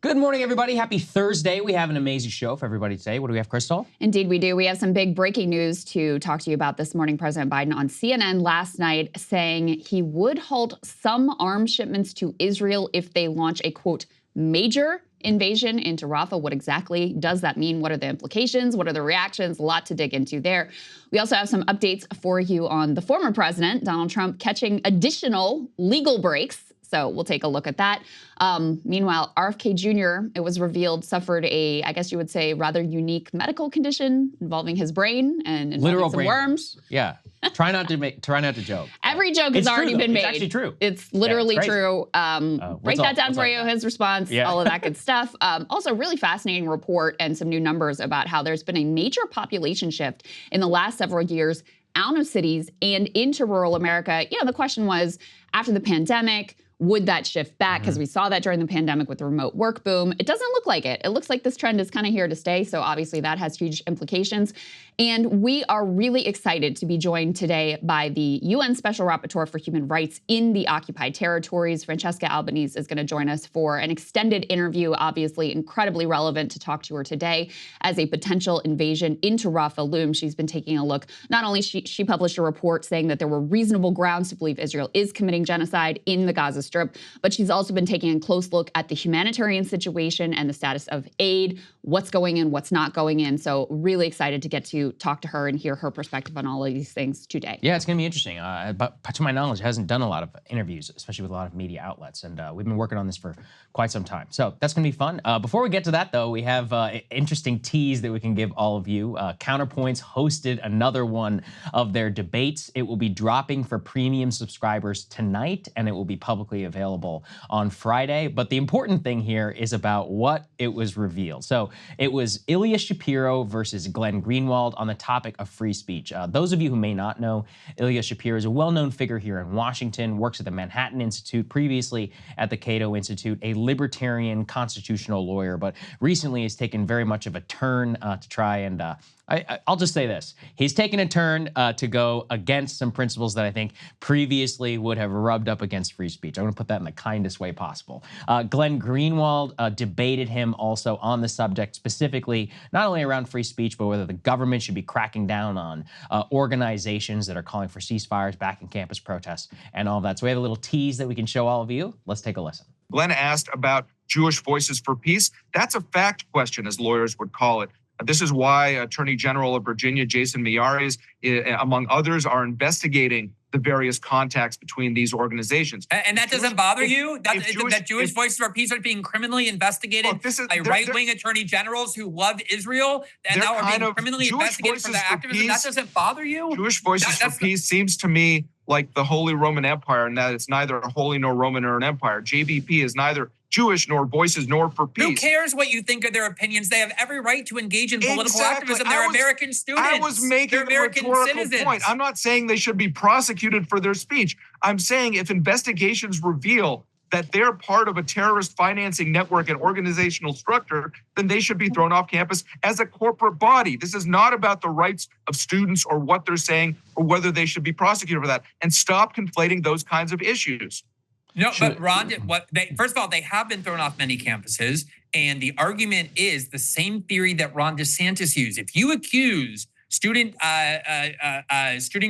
Good morning, everybody. Happy Thursday. We have an amazing show for everybody today. What do we have, Krystal? Indeed, we do. We have some big breaking news to talk to you about this morning. President Biden on CNN last night saying he would halt some arms shipments to Israel if they launch a, quote, major invasion into Rafah. What exactly does that mean? What are the implications? What are the reactions? A lot to dig into there. We also have some updates for you on the former president, Donald Trump, catching additional legal breaks. So we'll take a look at that. Meanwhile, RFK Jr., it was revealed, suffered a, I guess you would say, rather unique medical condition involving his brain and involving some worms. Yeah. Try not to joke. Every joke has already been made. It's actually true. It's literally true. Break that down for you, his response, all of that good stuff. Also, really fascinating report and some new numbers about how there's been a major population shift in the last several years out of cities and into rural America. You know, the question was, after the pandemic, would that shift back? Because we saw that during the pandemic with the remote work boom. It doesn't look like it. It looks like this trend is kind of here to stay. So obviously that has huge implications. And we are really excited to be joined today by the UN Special Rapporteur for Human Rights in the occupied territories. Francesca Albanese is going to join us for an extended interview, obviously incredibly relevant to talk to her today as a potential invasion into Rafah looms. She's been taking a look. Not only she published a report saying that there were reasonable grounds to believe Israel is committing genocide in the Gaza Strip, but she's also been taking a close look at the humanitarian situation and the status of aid, what's going in, what's not going in. So really excited to get to talk to her and hear her perspective on all of these things today. Yeah, it's going to be interesting. But to my knowledge, hasn't done a lot of interviews, especially with a lot of media outlets. And we've been working on this for quite some time. So that's going to be fun. Before we get to that, though, we have an interesting tease that we can give all of you. Counterpoints hosted another one of their debates. It will be dropping for premium subscribers tonight, and it will be publicly available on Friday. But the important thing here is about what it was revealed. So it was Ilya Shapiro versus Glenn Greenwald on the topic of free speech. Those of you who may not know, Ilya Shapiro is a well-known figure here in Washington, works at the Manhattan Institute, previously at the Cato Institute, a libertarian constitutional lawyer, but recently has taken very much of a turn to try and I'll just say this. He's taken a turn to go against some principles that I think previously would have rubbed up against free speech. I'm going to put that in the kindest way possible. Glenn Greenwald debated him also on the subject, specifically not only around free speech, but whether the government should be cracking down on organizations that are calling for ceasefires, back in campus protests, and all of that. So we have a little tease that we can show all of you. Let's take a listen. Glenn asked about Jewish Voices for Peace. That's a fact question, as lawyers would call it. This is why Attorney General of Virginia, Jason Miyares, among others, are investigating the various contacts between these organizations. And that doesn't bother you? That Jewish Voices for Peace are being criminally investigated by right-wing attorney generals who love Israel and now are being criminally investigated for the activism? That doesn't bother you? Jewish Voices for Peace seems to me like the Holy Roman Empire, and that it's neither holy nor Roman nor an empire. JVP is neither Jewish nor Voices nor for Peace. Who cares what you think of their opinions? They have every right to engage in political activism. They're American students. I was making a rhetorical point. I'm not saying they should be prosecuted for their speech. I'm saying if investigations reveal that they're part of a terrorist financing network and organizational structure, then they should be thrown off campus as a corporate body. This is not about the rights of students or what they're saying or whether they should be prosecuted for that. And stop conflating those kinds of issues. No, but Ron, first of all, they have been thrown off many campuses. And the argument is the same theory that Ron DeSantis used. If you accuse student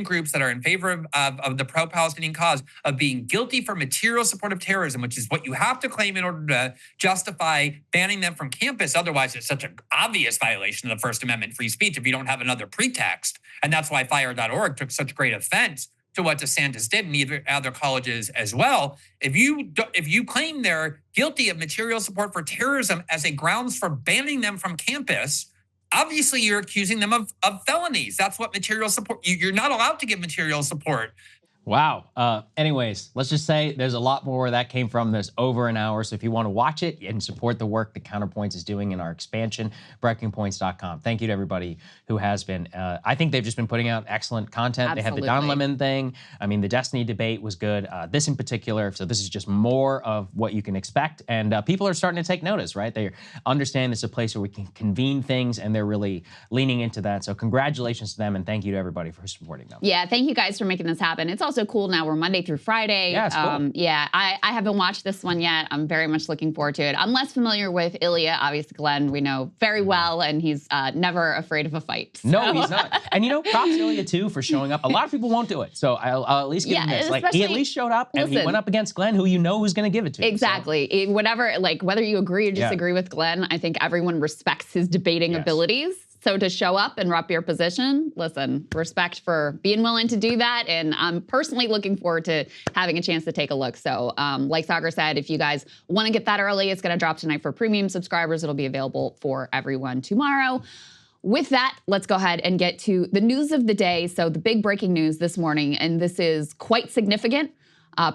groups that are in favor of the pro-Palestinian cause of being guilty for material support of terrorism, which is what you have to claim in order to justify banning them from campus. Otherwise, it's such an obvious violation of the First Amendment free speech if you don't have another pretext. And that's why Fire.org took such great offense to what DeSantis did and other colleges as well. If you claim they're guilty of material support for terrorism as a grounds for banning them from campus, obviously you're accusing them of felonies. That's what material support, you're not allowed to give material support. Wow. Anyways, let's just say there's a lot more where that came from. There's over an hour. So if you want to watch it and support the work that Counterpoints is doing in our expansion, breakingpoints.com. Thank you to everybody who has been. I think they've just been putting out excellent content. Absolutely. They had the Don Lemon thing. I mean, the Destiny debate was good. This in particular. So this is just more of what you can expect. And people are starting to take notice, right? They understand it's a place where we can convene things, and they're really leaning into that. So congratulations to them, and thank you to everybody for supporting them. Yeah, thank you guys for making this happen. It's also also cool now. We're Monday through Friday. Yeah, it's cool. Yeah, I haven't watched this one yet. I'm very much looking forward to it. I'm less familiar with Ilya. Obviously, Glenn we know very well, and he's never afraid of a fight. So. No, he's not. And props to Ilya too for showing up. A lot of people won't do it, so I'll at least give him this. Like he at least showed up, and he went up against Glenn, who who's going to give it to. Exactly. So. Whatever, whether you agree or disagree with Glenn, I think everyone respects his debating abilities. So to show up and rep your position, listen, respect for being willing to do that. And I'm personally looking forward to having a chance to take a look. So like Saagar said, if you guys want to get that early, it's going to drop tonight for premium subscribers. It'll be available for everyone tomorrow. With that, let's go ahead and get to the news of the day. So the big breaking news this morning, and this is quite significant.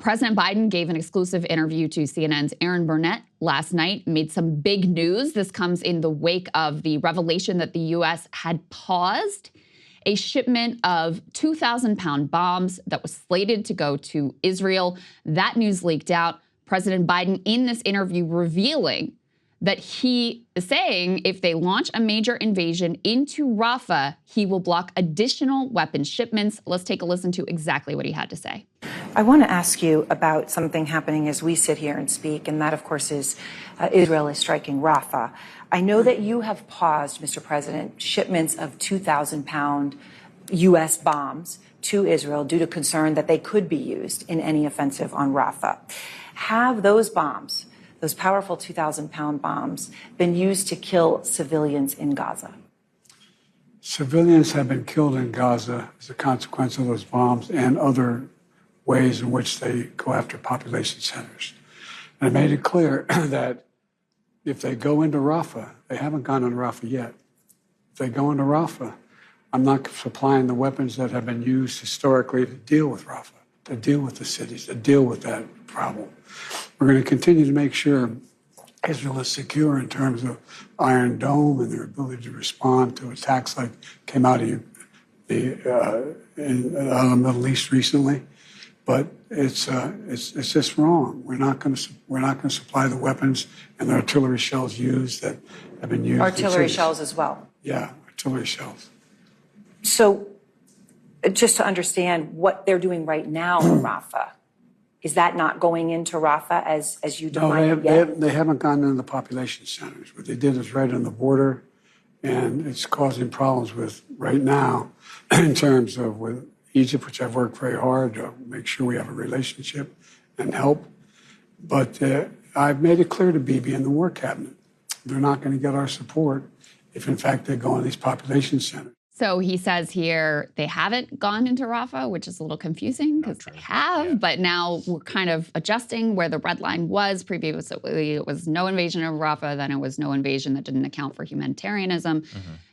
President Biden gave an exclusive interview to CNN's Aaron Burnett last night, made some big news. This comes in the wake of the revelation that the U.S. had paused a shipment of 2,000-pound bombs that was slated to go to Israel. That news leaked out. President Biden in this interview revealing that he is saying if they launch a major invasion into Rafah, he will block additional weapon shipments. Let's take a listen to exactly what he had to say. I want to ask you about something happening as we sit here and speak, and that, of course, is Israel is striking Rafah. I know that you have paused, Mr. President, shipments of 2,000-pound U.S. bombs to Israel due to concern that they could be used in any offensive on Rafah. Have those bombs, those powerful 2,000-pound bombs, been used to kill civilians in Gaza? Civilians have been killed in Gaza as a consequence of those bombs and other ways in which they go after population centers. And I made it clear that if they go into Rafah, they haven't gone into Rafah yet. If they go into Rafah, I'm not supplying the weapons that have been used historically to deal with Rafah, to deal with the cities, to deal with that problem. We're going to continue to make sure Israel is secure in terms of Iron Dome and their ability to respond to attacks like came out of the Middle East recently. But it's just wrong. We're not going to supply the weapons and the artillery shells used that have been used. Artillery shells as well. Yeah, artillery shells. So, just to understand what they're doing right now in Rafah, is that not going into Rafah as you define it yet? They haven't gone into the population centers. What they did is right on the border, and it's causing problems with right now in terms of with Egypt, which I've worked very hard to make sure we have a relationship and help. But I've made it clear to Bibi and the War Cabinet, they're not going to get our support if, in fact, they go in these population centers. So he says here they haven't gone into Rafah, which is a little confusing because they have, but now we're kind of adjusting where the red line was. Previously, it was no invasion of Rafah, then it was no invasion that didn't account for humanitarianism.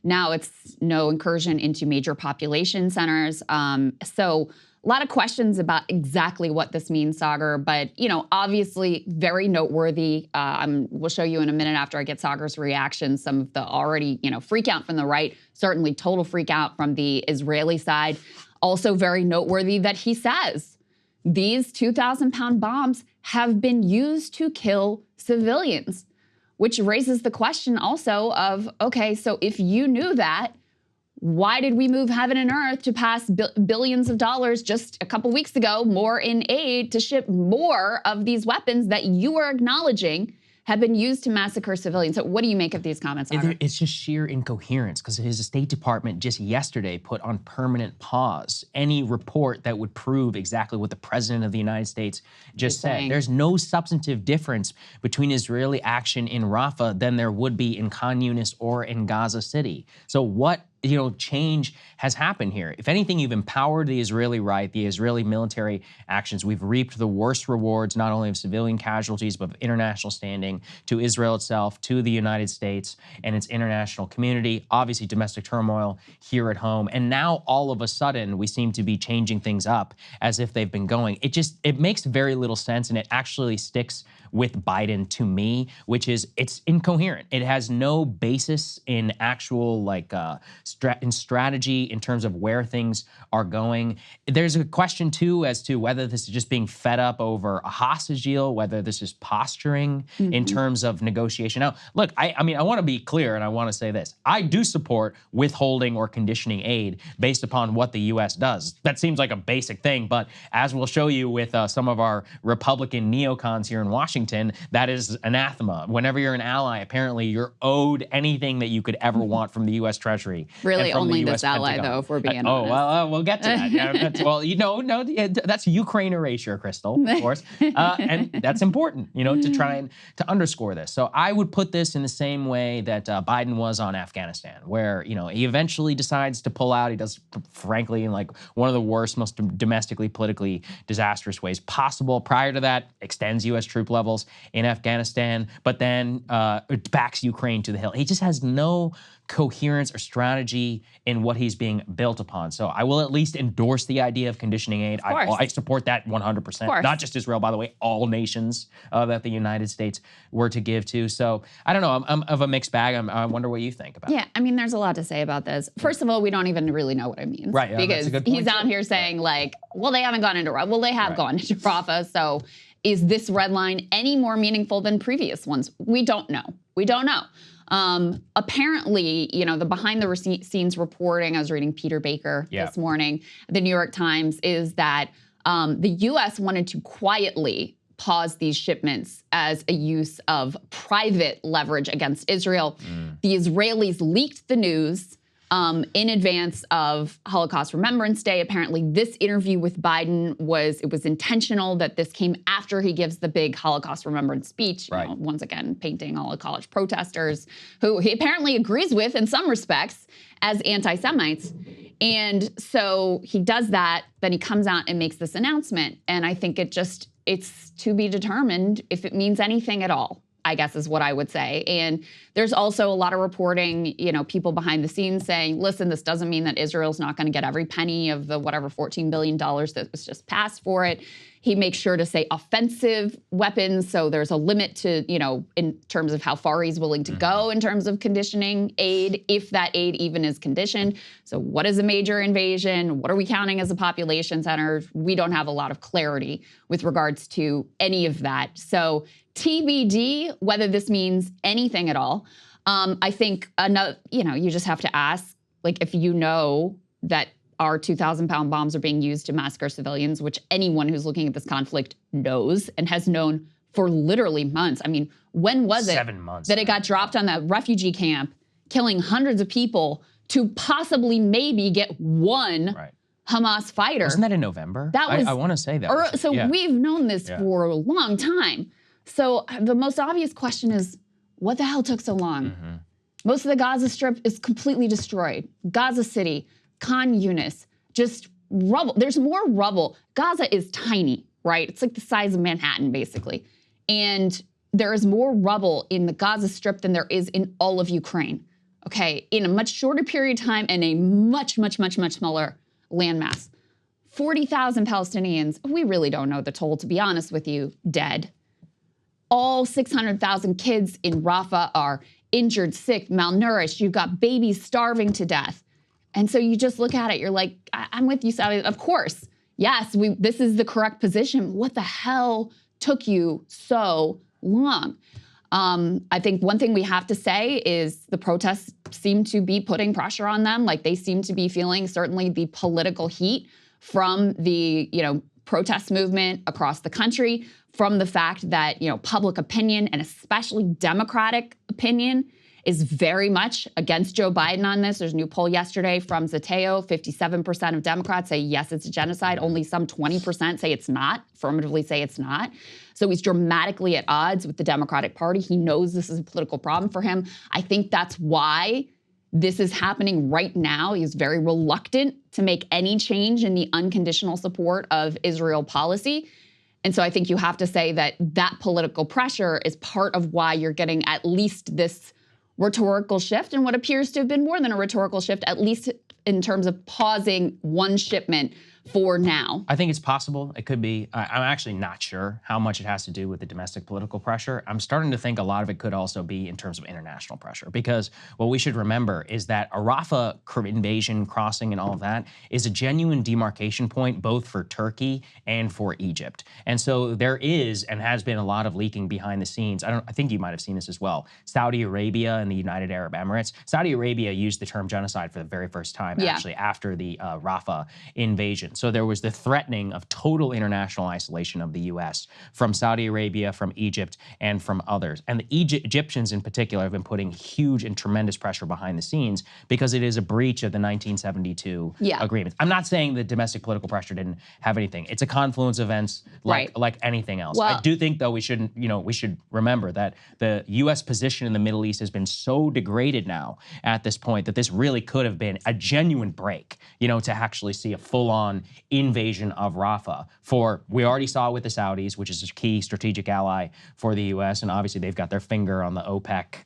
Now it's no incursion into major population centers. So a lot of questions about exactly what this means, Saagar, but, obviously very noteworthy. We'll show you in a minute after I get Saagar's reaction, some of the already, freak out from the right, certainly total freak out from the Israeli side. Also very noteworthy that he says these 2,000-pound bombs have been used to kill civilians, which raises the question also of, okay, so if you knew that, why did we move heaven and earth to pass billions of dollars just a couple weeks ago, more in aid to ship more of these weapons that you are acknowledging have been used to massacre civilians? So what do you make of these comments, Saagar? It's just sheer incoherence because his State Department just yesterday put on permanent pause any report that would prove exactly what the President of the United States just said. There's no substantive difference between Israeli action in Rafah than there would be in Khan Yunis or in Gaza City. So what change has happened here? If anything, you've empowered the Israeli right, the Israeli military actions. We've reaped the worst rewards, not only of civilian casualties, but of international standing to Israel itself, to the United States and its international community, obviously domestic turmoil here at home. And now all of a sudden, we seem to be changing things up as if they've been going. It makes very little sense, and it actually sticks with Biden to me, which is it's incoherent. It has no basis in actual in strategy in terms of where things are going. There's a question too as to whether this is just being fed up over a hostage deal, whether this is posturing in terms of negotiation. Now, look, I mean, I want to be clear and I want to say this. I do support withholding or conditioning aid based upon what the U.S. does. That seems like a basic thing, but as we'll show you with some of our Republican neocons here in Washington, that is anathema. Whenever you're an ally, apparently you're owed anything that you could ever want from the U.S. Treasury. Really only this ally, though, if we're being honest. Oh, well, we'll get to that. Yeah, that's Ukraine erasure, Krystal, of course. And that's important, to try and to underscore this. So I would put this in the same way that Biden was on Afghanistan, where, he eventually decides to pull out. He does, frankly, in one of the worst, most domestically, politically disastrous ways possible. Prior to that, extends U.S. troop levels in Afghanistan, but then backs Ukraine to the hill. He just has no coherence or strategy in what he's being built upon. So I will at least endorse the idea of conditioning aid. I support that 100%. Not just Israel, by the way, all nations that the United States were to give to. So I don't know. I'm of a mixed bag. I wonder what you think about it. Yeah, I mean, there's a lot to say about this. First of all, we don't even really know what it means. Right. Because he's out here saying well, they haven't gone into Rafah. Well, they have gone into Rafah. So is this red line any more meaningful than previous ones? We don't know. We don't know. Apparently, the behind the scenes reporting, I was reading Peter Baker this morning, the New York Times, is that the U.S. wanted to quietly pause these shipments as a use of private leverage against Israel. The Israelis leaked the news in advance of Holocaust Remembrance Day. Apparently, this interview with Biden was intentional, that this came after he gives the big Holocaust Remembrance speech, once again, painting all the college protesters, who he apparently agrees with in some respects as anti-Semites. And so he does that, then he comes out and makes this announcement. And I think it's to be determined if it means anything at all, I guess is what I would say. And there's also a lot of reporting, people behind the scenes saying, listen, this doesn't mean that Israel's not going to get every penny of the whatever $14 billion that was just passed for it. He makes sure to say offensive weapons. So there's a limit to, in terms of how far he's willing to go in terms of conditioning aid, if that aid even is conditioned. So what is a major invasion? What are we counting as a population center? We don't have a lot of clarity with regards to any of that. So TBD, whether this means anything at all. I think you just have to ask, if that our 2,000-pound bombs are being used to massacre civilians, which anyone who's looking at this conflict knows and has known for literally months. I mean, when was it 7 months that it got dropped on that refugee camp, killing hundreds of people to possibly maybe get one Hamas fighter? Wasn't that in November? I want to say that. We've known this for a long time. So the most obvious question is, what the hell took so long? Most of the Gaza Strip is completely destroyed. Gaza City, Khan Yunis, just rubble. There's more rubble. Gaza is tiny, right? It's like the size of Manhattan, basically. And there is more rubble in the Gaza Strip than there is in all of Ukraine, okay? In a much shorter period of time and a much, much, much, much smaller landmass. 40,000 Palestinians, we really don't know the toll, to be honest with you, dead. All 600,000 kids in Rafah are injured, sick, malnourished. You've got babies starving to death. And so you just look at it, you're like, I'm with you, Sally. Of course, yes, this is the correct position. What the hell took you so long? I think one thing we have to say is the protests seem to be putting pressure on them. They seem to be feeling certainly the political heat from the, protest movement across the country, from the fact that, public opinion and especially Democratic opinion is very much against Joe Biden on this. There's a new poll yesterday from Zateo. 57% of Democrats say, yes, it's a genocide. Only some 20% say it's not, affirmatively say it's not. So he's dramatically at odds with the Democratic Party. He knows this is a political problem for him. I think that's why this is happening right now. He's very reluctant to make any change in the unconditional support of Israel policy. And so I think you have to say that that political pressure is part of why you're getting at least this rhetorical shift, and what appears to have been more than a rhetorical shift, at least in terms of pausing one shipment for now. I think it's possible. It could be. I'm actually not sure how much it has to do with the domestic political pressure. I'm starting to think a lot of it could also be in terms of international pressure, because what we should remember is that a Rafah invasion, crossing, and all of that is a genuine demarcation point both for Turkey and for Egypt. And so there is and has been a lot of leaking behind the scenes. I think you might have seen this as well. Saudi Arabia and the United Arab Emirates. Saudi Arabia used the term genocide for the very first time, actually, after the Rafah invasion. So there was the threatening of total international isolation of the U.S. from Saudi Arabia, from Egypt, and from others. And the Egyptians in particular have been putting huge and tremendous pressure behind the scenes because it is a breach of the 1972 agreements. I'm not saying that domestic political pressure didn't have anything. It's a confluence of events like anything else. Well, I do think, though, we should remember that the U.S. position in the Middle East has been so degraded now at this point that this really could have been a genuine break, to actually see a full-on invasion of Rafah. We already saw with the Saudis, which is a key strategic ally for the U.S., and obviously they've got their finger on the OPEC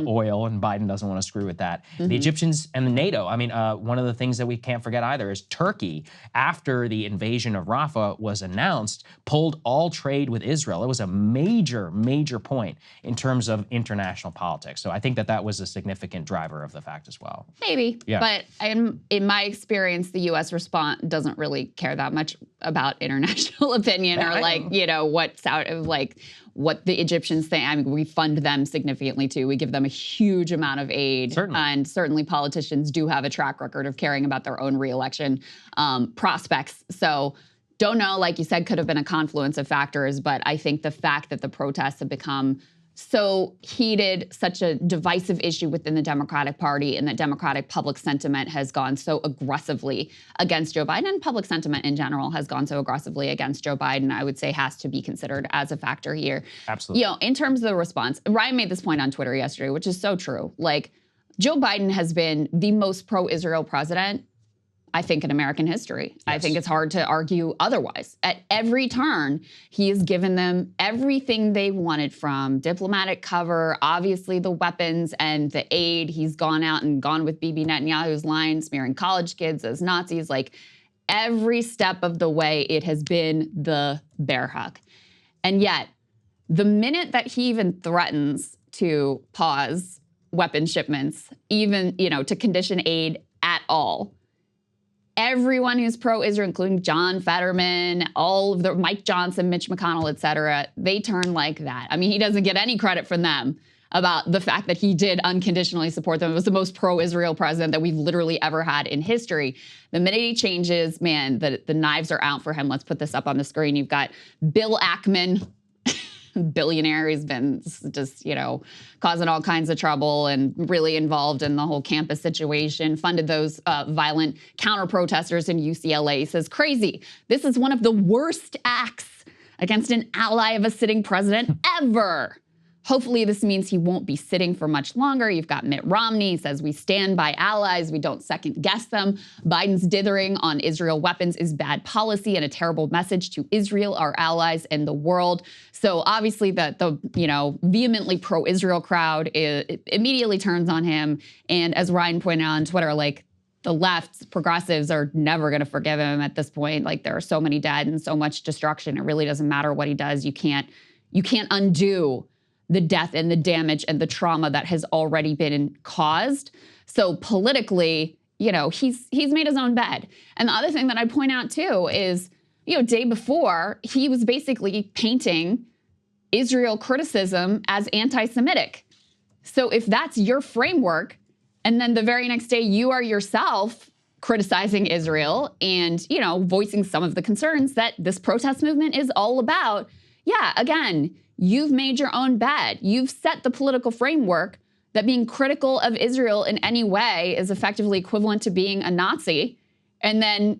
oil, and Biden doesn't want to screw with that. The Egyptians and the NATO, one of the things that we can't forget either is Turkey, after the invasion of Rafah was announced, pulled all trade with Israel. It was a major, major point in terms of international politics. So I think that was a significant driver of the fact as well. Maybe, but in my experience, the U.S. response doesn't really care that much about international opinion what the Egyptians think. We fund them significantly too. We give them a huge amount of aid. Certainly. And certainly politicians do have a track record of caring about their own reelection prospects. So don't know, like you said, could have been a confluence of factors, but I think the fact that the protests have become so heated, such a divisive issue within the Democratic Party, and that Democratic public sentiment has gone so aggressively against Joe Biden, and public sentiment in general has gone so aggressively against Joe Biden, I would say has to be considered as a factor here. Absolutely. In terms of the response, Ryan made this point on Twitter yesterday, which is so true. Joe Biden has been the most pro-Israel president, I think, in American history. Yes. I think it's hard to argue otherwise. At every turn, he has given them everything they wanted, from diplomatic cover, obviously the weapons and the aid. He's gone out and gone with Bibi Netanyahu's line, smearing college kids as Nazis. Every step of the way, it has been the bear hug. And yet, the minute that he even threatens to pause weapon shipments, even, to condition aid at all, everyone who's pro-Israel, including John Fetterman, all of the Mike Johnson, Mitch McConnell, et cetera, they turn like that. He doesn't get any credit from them about the fact that he did unconditionally support them. It was the most pro-Israel president that we've literally ever had in history. The minute he changes, man, the knives are out for him. Let's put this up on the screen. You've got Bill Ackman, billionaire. He's been just, causing all kinds of trouble and really involved in the whole campus situation, funded those violent counter-protesters in UCLA. He says, crazy. This is one of the worst acts against an ally of a sitting president ever. Hopefully this means he won't be sitting for much longer. You've got Mitt Romney. He says, we stand by allies. We don't second guess them. Biden's dithering on Israel weapons is bad policy and a terrible message to Israel, our allies, and the world. So obviously the vehemently pro-Israel crowd immediately turns on him. And as Ryan pointed out on Twitter, the left, progressives are never going to forgive him at this point. There are so many dead and so much destruction. It really doesn't matter what he does. You can't undo the death and the damage and the trauma that has already been caused. So politically, he's made his own bed. And the other thing that I'd point out too is, day before, he was basically painting Israel criticism as anti-Semitic. So if that's your framework, and then the very next day you are yourself criticizing Israel and, voicing some of the concerns that this protest movement is all about, again, you've made your own bed. You've set the political framework that being critical of Israel in any way is effectively equivalent to being a Nazi. And then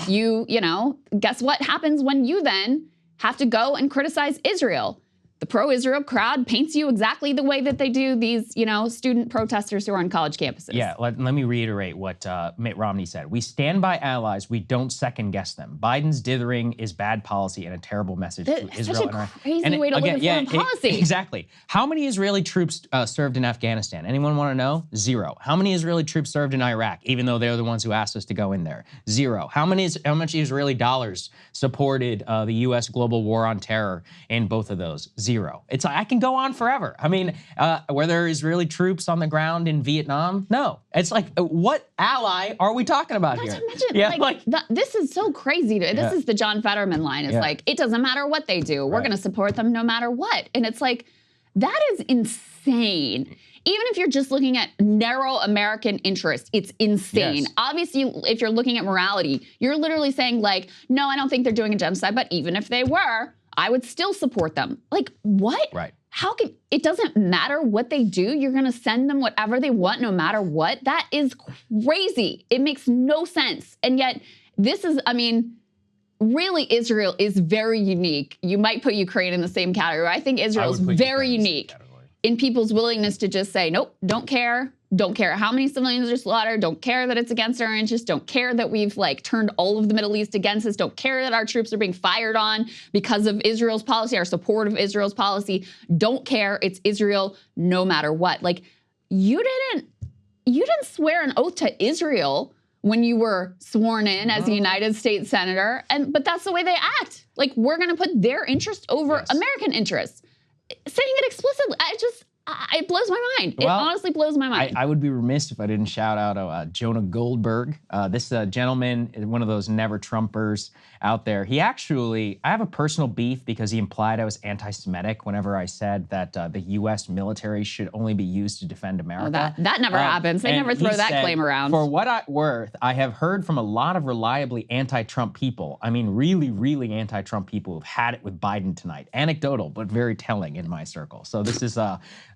guess what happens when you then have to go and criticize Israel? the pro-Israel crowd paints you exactly the way that they do these, student protesters who are on college campuses. Yeah, let me reiterate what Mitt Romney said. We stand by allies. We don't second guess them. Biden's dithering is bad policy and a terrible message to Israel. Such a crazy way to look at foreign policy. Exactly. How many Israeli troops served in Afghanistan? Anyone want to know? 0. How many Israeli troops served in Iraq, even though they're the ones who asked us to go in there? 0. How much Israeli dollars supported the U.S. global war on terror in both of those? 0. It's I can go on forever. I mean, were there Israeli troops on the ground in Vietnam? No. It's like, what ally are we talking about here? This is so crazy. This is the John Fetterman line. It's like, it doesn't matter what they do. We're going to support them no matter what. And it's like, that is insane. Even if you're just looking at narrow American interest, it's insane. Yes. Obviously, if you're looking at morality, you're literally saying like, no, I don't think they're doing a genocide, but even if they were, I would still support them. Like, what? Right. How can, it doesn't matter what they do. You're going to send them whatever they want, no matter what. That is crazy. It makes no sense. And yet this is, really Israel is very unique. You might put Ukraine in the same category. I think Israel is very unique in people's willingness to just say, nope, don't care. Don't care how many civilians are slaughtered. Don't care that it's against our interests. Don't care that we've turned all of the Middle East against us. Don't care that our troops are being fired on because of Israel's policy, our support of Israel's policy. Don't care. It's Israel no matter what. You didn't swear an oath to Israel when you were sworn in as a United States senator, but that's the way they act. We're going to put their interest over American interests. Saying it explicitly, it blows my mind. It honestly blows my mind. I would be remiss if I didn't shout out Jonah Goldberg. This gentleman is one of those never Trumpers out there. He actually, I have a personal beef because he implied I was anti-Semitic whenever I said that the U.S. military should only be used to defend America. Oh, that never happens. They never throw that claim around. For what I'm worth, I have heard from a lot of reliably anti-Trump people. I mean, really, really anti-Trump people who've had it with Biden tonight. Anecdotal, but very telling in my circle. So this is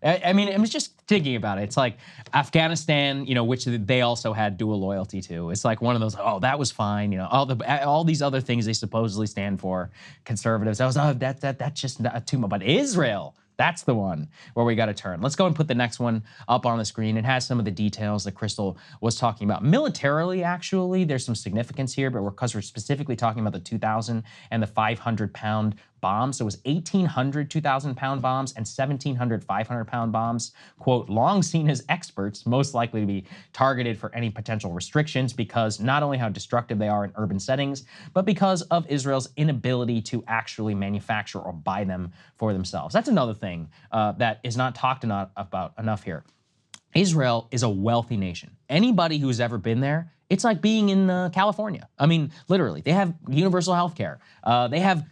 I'm just thinking about it. It's like Afghanistan, which they also had dual loyalty to. It's like one of those, that was fine. All these other things they supposedly stand for, conservatives. That's just not too much. But Israel, that's the one where we got to turn. Let's go and put the next one up on the screen. It has some of the details that Krystal was talking about. Militarily, actually, there's some significance here, but because we're specifically talking about the 2,000 and the 500-pound bombs. So it was 1,800 2,000-pound bombs and 1,700 500-pound bombs. Quote, long seen as experts, most likely to be targeted for any potential restrictions because not only how destructive they are in urban settings, but because of Israel's inability to actually manufacture or buy them for themselves. That's another thing that is not talked about enough here. Israel is a wealthy nation. Anybody who's ever been there, it's like being in California. I mean, literally, they have universal health care. They have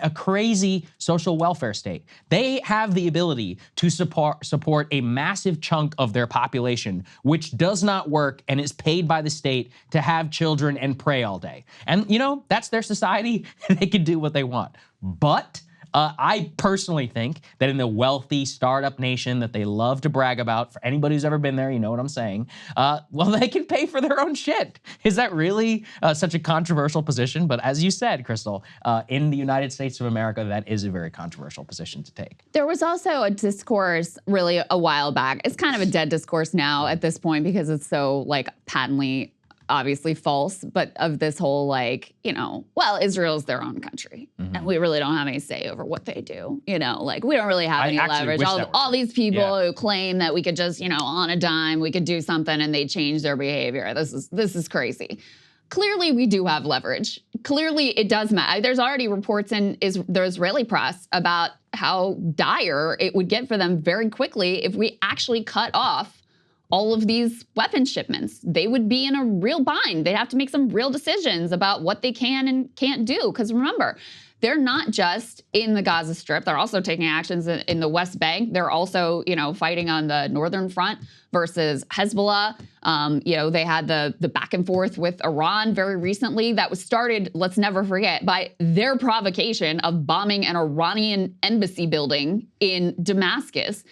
a crazy social welfare state. They have the ability to support a massive chunk of their population, which does not work and is paid by the state to have children and pray all day. And, that's their society. They can do what they want. But I personally think that in the wealthy startup nation that they love to brag about, for anybody who's ever been there, you know what I'm saying, they can pay for their own shit. Is that really such a controversial position? But as you said, Krystal, in the United States of America, that is a very controversial position to take. There was also a discourse really a while back. It's kind of a dead discourse now at this point because it's so patently obviously false, but of this whole Israel's their own country. Mm-hmm. And we really don't have any say over what they do. We don't really have any leverage. All these people who claim that we could just, on a dime, we could do something and they change their behavior. This is crazy. Clearly, we do have leverage. Clearly, it does matter. There's already reports in the Israeli press about how dire it would get for them very quickly if we actually cut off all of these weapon shipments. They would be in a real bind. They'd have to make some real decisions about what they can and can't do. Because remember, they're not just in the Gaza Strip. They're also taking actions in the West Bank. They're also, fighting on the northern front versus Hezbollah. They had the back and forth with Iran very recently. That was started, let's never forget, by their provocation of bombing an Iranian embassy building in Damascus.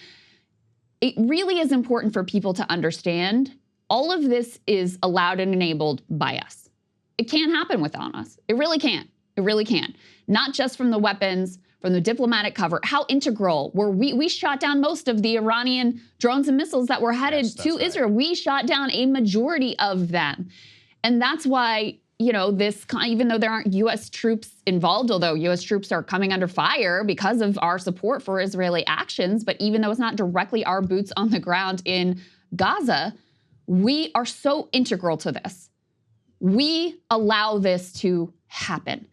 It really is important for people to understand all of this is allowed and enabled by us. It can't happen without us. It really can't. It really can't. Not just from the weapons, from the diplomatic cover. How integral were we? We shot down most of the Iranian drones and missiles that were headed to Israel. We shot down a majority of them. And that's why, you know, even though there aren't U.S. troops involved, although U.S. troops are coming under fire because of our support for Israeli actions, but even though it's not directly our boots on the ground in Gaza, we are so integral to this. We allow this to happen.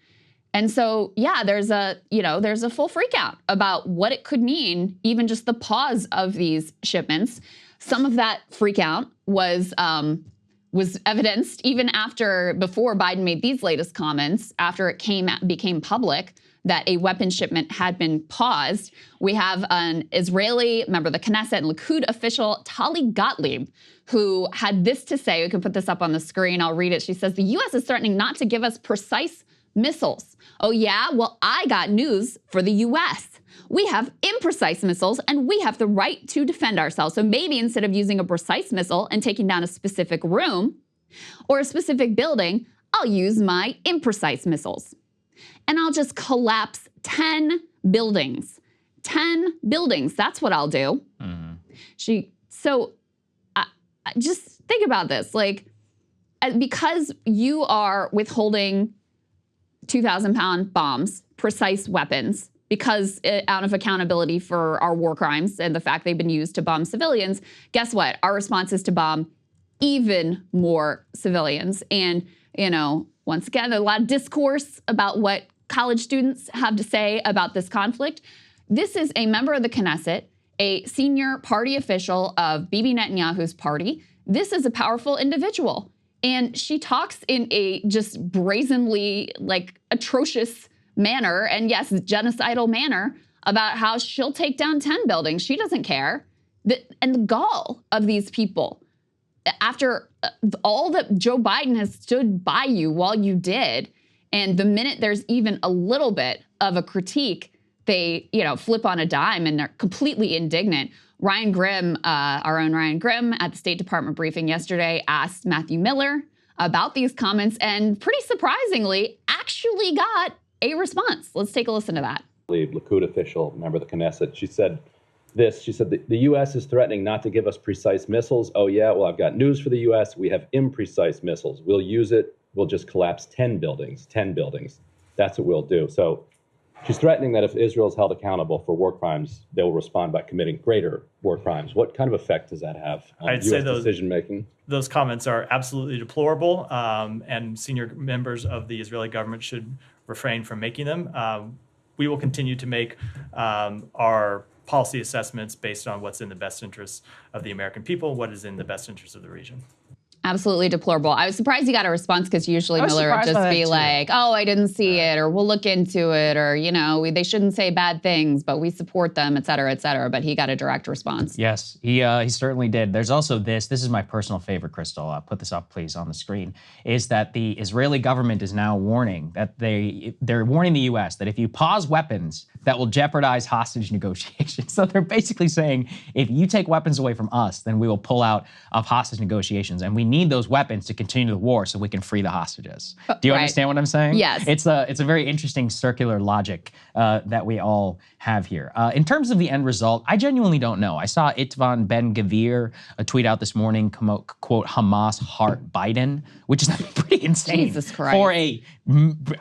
And so, yeah, there's a full freak out about what it could mean, even just the pause of these shipments. Some of that freak out was evidenced even before Biden made these latest comments, after it became public that a weapon shipment had been paused. We have an Israeli member of the Knesset and Likud official, Tali Gottlieb, who had this to say. We can put this up on the screen. I'll read it. She says, the U.S. is threatening not to give us precise missiles. Oh, yeah? Well, I got news for the U.S. We have imprecise missiles, and we have the right to defend ourselves. So maybe instead of using a precise missile and taking down a specific room or a specific building, I'll use my imprecise missiles. And I'll just collapse 10 buildings. 10 buildings, that's what I'll do. Just think about this. Like, because you are withholding 2,000-pound bombs, precise weapons, because out of accountability for our war crimes and the fact they've been used to bomb civilians, guess what? Our response is to bomb even more civilians. And, you know, once again, there's a lot of discourse about what college students have to say about this conflict. This is a member of the Knesset, a senior party official of Bibi Netanyahu's party. This is a powerful individual. And she talks in a just brazenly, like, atrocious manner, and yes, genocidal manner, about how she'll take down 10 buildings. She doesn't care. And the gall of these people, after all that Joe Biden has stood by you while you did, and the minute there's even a little bit of a critique, they, you know, flip on a dime and they're completely indignant. Ryan Grimm, our own Ryan Grimm, at the State Department briefing yesterday, asked Matthew Miller about these comments, and pretty surprisingly, actually got a response. Let's take a listen to that. Likud official, member of the Knesset, she said this. She said, the U.S. is threatening not to give us precise missiles. Oh, yeah, well, I've got news for the U.S. We have imprecise missiles. We'll use it. We'll just collapse 10 buildings. 10 buildings. That's what we'll do. So she's threatening that if Israel is held accountable for war crimes, they will respond by committing greater war crimes. What kind of effect does that have on U.S. decision-making? Those comments are absolutely deplorable, and senior members of the Israeli government should refrain from making them. We will continue to make our policy assessments based on what's in the best interests of the American people, what is in the best interest of the region. Absolutely deplorable. I was surprised he got a response, because usually Miller would just be like, oh, I didn't see it, or we'll look into it, or, you know, they shouldn't say bad things, but we support them, et cetera, et cetera. But he got a direct response. Yes, he certainly did. There's also this is my personal favorite, Krystal. Put this up, please, on the screen, is that the Israeli government is now warning that they're warning the U.S. that if you pause weapons, that will jeopardize hostage negotiations. So they're basically saying, if you take weapons away from us, then we will pull out of hostage negotiations. And we need those weapons to continue the war so we can free the hostages. Do you understand what I'm saying? Yes. It's a very interesting circular logic that we all have here. In terms of the end result, I genuinely don't know. I saw Itvan Ben-Gvir tweet out this morning, quote, Hamas heart Biden, which is pretty insane. Jesus Christ. For a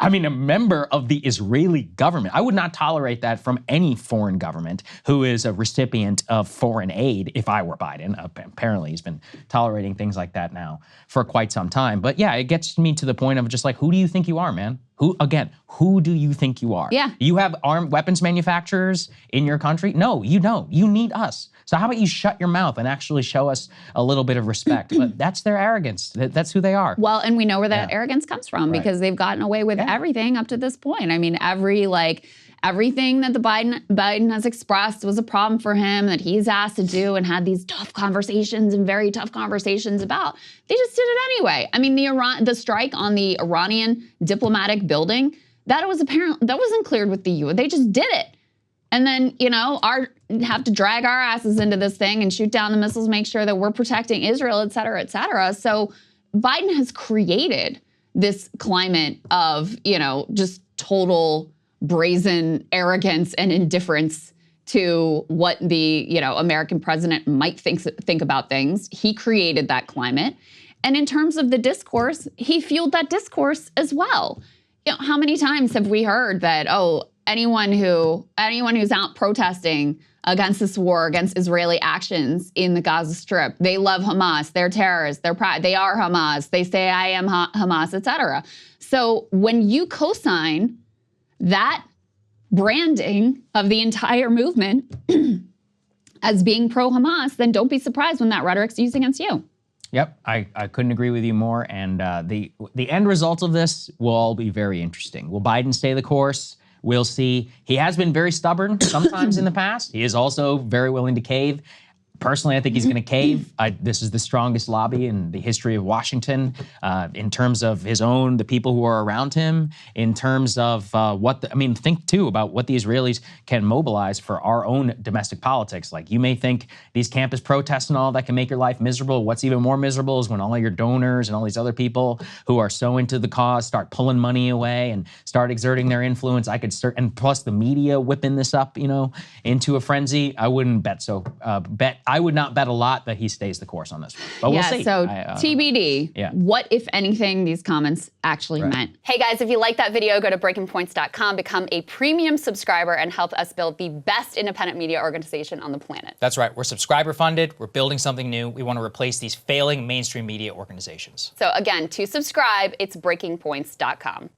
member of the Israeli government. I would not tolerate that from any foreign government who is a recipient of foreign aid if I were Biden. Apparently he's been tolerating things like that now for quite some time. But yeah, it gets me to the point of just like, who do you think you are, man? Who do you think you are? Yeah. You have armed weapons manufacturers in your country? No, you don't. You need us. So how about you shut your mouth and actually show us a little bit of respect? But that's their arrogance. That's who they are. Well, and we know where that arrogance comes from, because they've gotten away with everything up to this point. I mean, everything that the Biden has expressed was a problem for him, that he's asked to do and had these tough conversations and very tough conversations about. They just did it anyway. I mean, the strike on the Iranian diplomatic building, that wasn't cleared with the UN. They just did it. And then, you know, have to drag our asses into this thing and shoot down the missiles, make sure that we're protecting Israel, et cetera, et cetera. So Biden has created this climate of, you know, just total brazen arrogance and indifference to what the American president might think about things. He created that climate. And in terms of the discourse, he fueled that discourse as well. How many times have we heard that, anyone who's out protesting against this war, against Israeli actions in the Gaza Strip, they love Hamas, they're terrorists, they are Hamas, they say I am Hamas, etc. So when you co-sign that branding of the entire movement as being pro-Hamas, then don't be surprised when that rhetoric's used against you. Yep, I couldn't agree with you more. And the end result of this will all be very interesting. Will Biden stay the course? We'll see. He has been very stubborn sometimes in the past. He is also very willing to cave. Personally, I think he's going to cave. This is the strongest lobby in the history of Washington in terms of the people who are around him, in terms of think too about what the Israelis can mobilize for our own domestic politics. Like, you may think these campus protests and all that can make your life miserable. What's even more miserable is when all your donors and all these other people who are so into the cause start pulling money away and start exerting their influence. And plus the media whipping this up, into a frenzy. I wouldn't bet so. I would not bet a lot that he stays the course on this one. But we'll see. So TBD, what, if anything, these comments actually meant. Hey guys, if you like that video, go to breakingpoints.com, become a premium subscriber, and help us build the best independent media organization on the planet. That's right. We're subscriber funded. We're building something new. We want to replace these failing mainstream media organizations. So again, to subscribe, it's breakingpoints.com.